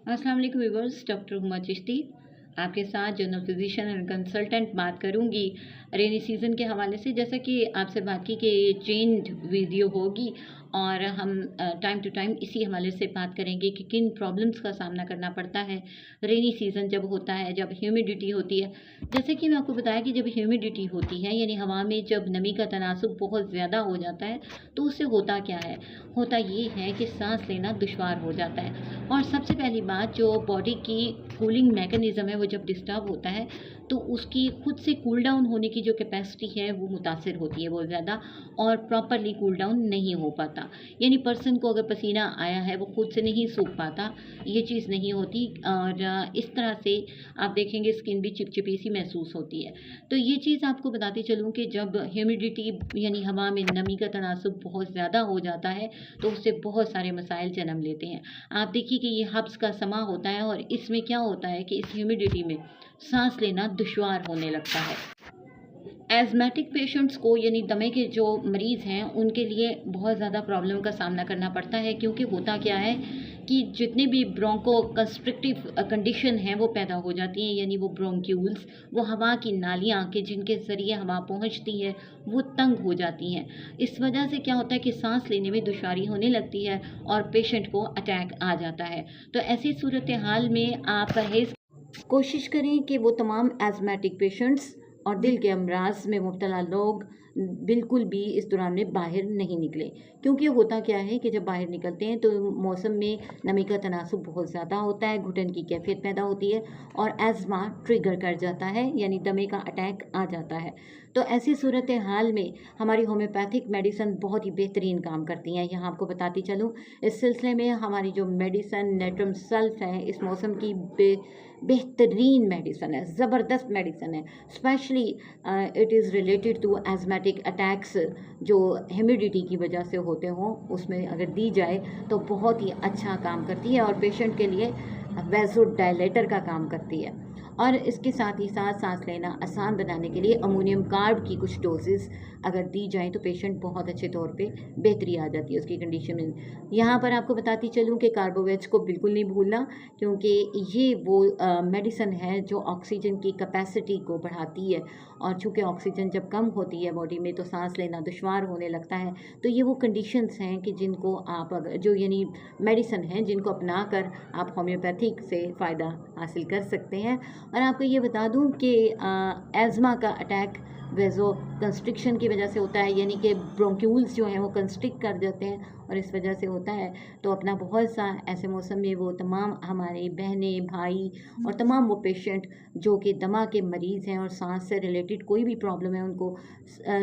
अस्सलाम वालेकुम viewers, doctor Huma Chishti आपके साथ जनरल फिजिशियन एंड कंसल्टेंट बात करूंगी रेनी सीज़न के हवाले से। जैसा कि आपसे बात की कि ये चेंज वीडियो होगी और हम टाइम टू टाइम इसी हवाले से बात करेंगे कि किन प्रॉब्लम्स का सामना करना पड़ता है रेनी सीज़न जब होता है, जब ह्यूमिडिटी होती है। जैसे कि मैं आपको बताया कि जब ह्यूमिडिटी होती है यानी हवा में जब नमी का तनासुब बहुत ज़्यादा हो जाता है तो उससे होता क्या है, होता ये है कि सांस लेना दुश्वार हो जाता है। और सबसे पहली बात, जो बॉडी की कूलिंग मैकेनिज़्म है वो जब डिस्टर्ब होता है तो उसकी खुद से कूल डाउन होने की जो कैपेसिटी है वो मुतासिर होती है बहुत ज़्यादा, और प्रॉपरली कूल डाउन नहीं हो पाता। यानी पर्सन को अगर पसीना आया है वो खुद से नहीं सूख पाता, ये चीज़ नहीं होती। और इस तरह से आप देखेंगे स्किन भी चिपचिपी सी महसूस होती है। तो ये चीज़ आपको बताती चलूँ कि जब ह्यूमिडिटी यानी हवा में नमी का तनासुब बहुत ज़्यादा हो जाता है तो उससे बहुत सारे मसाइल जन्म लेते हैं। आप देखिए कि ये हब्स का समा होता है और इसमें क्या होता है कि इस ह्यूमिडिटी में सांस लेना दुश्वार होने लगता है। एज़मेटिक पेशेंट्स को यानी दमे के जो मरीज़ हैं उनके लिए बहुत ज़्यादा प्रॉब्लम का सामना करना पड़ता है, क्योंकि होता क्या है कि जितने भी ब्रोंको कंस्ट्रिक्टिव कंडीशन हैं वो पैदा हो जाती हैं। यानी वो ब्रोंक्यूल्स, वो हवा की नालियाँ कि जिनके ज़रिए हवा पहुंचती है वो तंग हो जाती हैं। इस वजह से क्या होता है कि सांस लेने में दुश्वारी होने लगती है और पेशेंट को अटैक आ जाता है। तो ऐसी सूरत हाल में आप परहेज़ कोशिश करें कि वो तमाम एज़मेटिक पेशेंट्स और दिल के अमराज में मुब्तला लोग बिल्कुल भी इस दौरान में बाहर नहीं निकलें। क्योंकि होता क्या है कि जब बाहर निकलते हैं तो मौसम में नमी का तनासुब बहुत ज़्यादा होता है, घुटन की कैफियत पैदा होती है और एज़मा ट्रिगर कर जाता है, यानी दमे का अटैक आ जाता है। तो ऐसी सूरत हाल में हमारी होम्योपैथिक मेडिसन बहुत ही बेहतरीन काम करती हैं। यहाँ आपको बताती चलूँ, इस सिलसिले में हमारी जो मेडिसन नेट्रम सल्फ है इस मौसम की बेहतरीन मेडिसन है, ज़बरदस्त मेडिसन है। Specially it is related to asthmatic attacks जो ह्यूमिडिटी की वजह से होते हों, उसमें अगर दी जाए तो बहुत ही अच्छा काम करती है और पेशेंट के लिए वैसोडायलेटर का काम करती है। और इसके साथ ही साथ सांस लेना आसान बनाने के लिए अमोनियम कार्ब की कुछ डोजेज़ अगर दी जाएँ तो पेशेंट बहुत अच्छे तौर पे बेहतरी आ जाती है उसकी कंडीशन में। यहाँ पर आपको बताती चलूँ कि कार्बोवेज को बिल्कुल नहीं भूलना, क्योंकि ये वो मेडिसन है जो ऑक्सीजन की कैपेसिटी को बढ़ाती है। और चूँकि ऑक्सीजन जब कम होती है बॉडी में तो सांस लेना दुश्वार होने लगता है। तो ये वो कंडीशंस हैं कि जिनको आप अगर जो यानी मेडिसन हैं जिनको अपना कर आप होम्योपैथिक से फ़ायदा हासिल कर सकते हैं। और आपको ये बता दूं कि एज़मा का अटैक वेज़ो कंस्ट्रिक्शन की वजह से होता है, यानी कि ब्रोंक्यूल्स जो हैं वो कंस्ट्रिक्ट कर जाते हैं और इस वजह से होता है। तो अपना बहुत सा ऐसे मौसम में वो तमाम हमारी बहनें, भाई और तमाम वो पेशेंट जो कि दमा के मरीज़ हैं और सांस से रिलेटेड कोई भी प्रॉब्लम है उनको,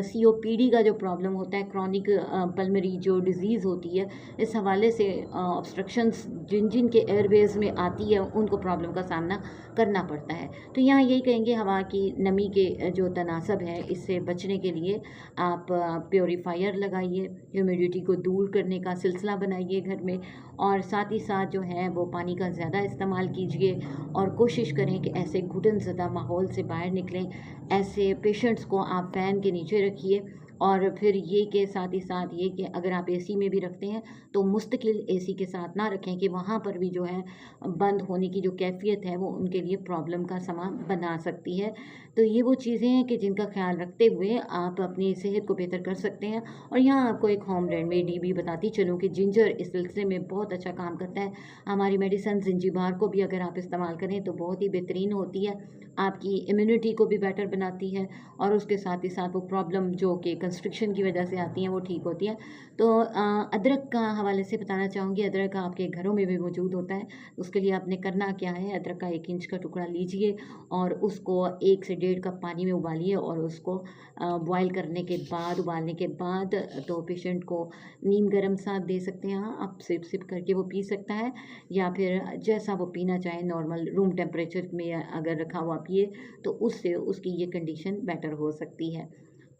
COPD का जो प्रॉब्लम होता है, क्रॉनिक पल्मरी जो डिज़ीज़ होती है, इस हवाले से ऑब्स्ट्रक्शंस जिन जिन के एयरवेज़ में आती है उनको प्रॉब्लम का सामना करना पड़ता है। तो यहाँ यही कहेंगे हवा की नमी के जो तनासब है इससे बचने के लिए आप प्योरीफायर लगाइए, ह्यूमिडिटी को दूर करने का सिलसिला बनाइए घर में, और साथ ही साथ जो है वो पानी का ज़्यादा इस्तेमाल कीजिए और कोशिश करें कि ऐसे घुटन ज़दा माहौल से बाहर निकलें। ऐसे पेशेंट्स को आप फ़ैन के नीचे रखिए। और फिर ये कि साथ ही साथ ये कि अगर आप एसी में भी रखते हैं तो मुस्तकिल एसी के साथ ना रखें कि वहाँ पर भी जो है बंद होने की जो कैफ़ियत है वो उनके लिए प्रॉब्लम का समा बना सकती है। तो ये वो चीज़ें हैं कि जिनका ख्याल रखते हुए आप अपनी सेहत को बेहतर कर सकते हैं। और यहाँ आपको एक होम रेमेडी भी बताती चलूँ कि जिंजर इस सिलसिले में बहुत अच्छा काम करता है। हमारी मेडिसिन जिंजीबार को भी अगर आप इस्तेमाल करें तो बहुत ही बेहतरीन होती है, आपकी इम्यूनिटी को भी बेटर बनाती है और उसके साथ ही साथ वो प्रॉब्लम जो कि कंस्ट्रिक्शन की वजह से आती हैं वो ठीक होती है। तो अदरक का हवाले से बताना चाहूँगी, अदरक आपके घरों में भी मौजूद होता है। उसके लिए आपने करना क्या है, अदरक का 1 इंच का टुकड़ा लीजिए और उसको 1 से 1.5 कप पानी में उबालिए और उसको बॉयल करने के बाद, उबालने के बाद तो पेशेंट को नीम गर्म साथ दे सकते हैं। हाँ, आप सिप सिप करके वो पी सकता है या फिर जैसा वो पीना चाहे नॉर्मल रूम टेम्परेचर में अगर रखा हुआ पिए तो उससे उसकी ये कंडीशन बेटर हो सकती है।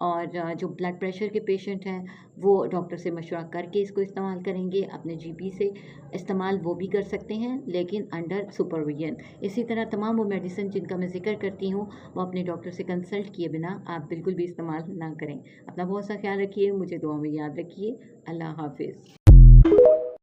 और जो ब्लड प्रेशर के पेशेंट हैं वो डॉक्टर से मशवरा करके इसको इस्तेमाल करेंगे, अपने जीपी से इस्तेमाल वो भी कर सकते हैं लेकिन अंडर सुपरविजन। इसी तरह तमाम वो मेडिसिन जिनका मैं ज़िक्र करती हूँ वो अपने डॉक्टर से कंसल्ट किए बिना आप बिल्कुल भी इस्तेमाल ना करें। अपना बहुत सा ख्याल रखिए, मुझे दुआ में याद रखिए। अल्लाह हाफिज़।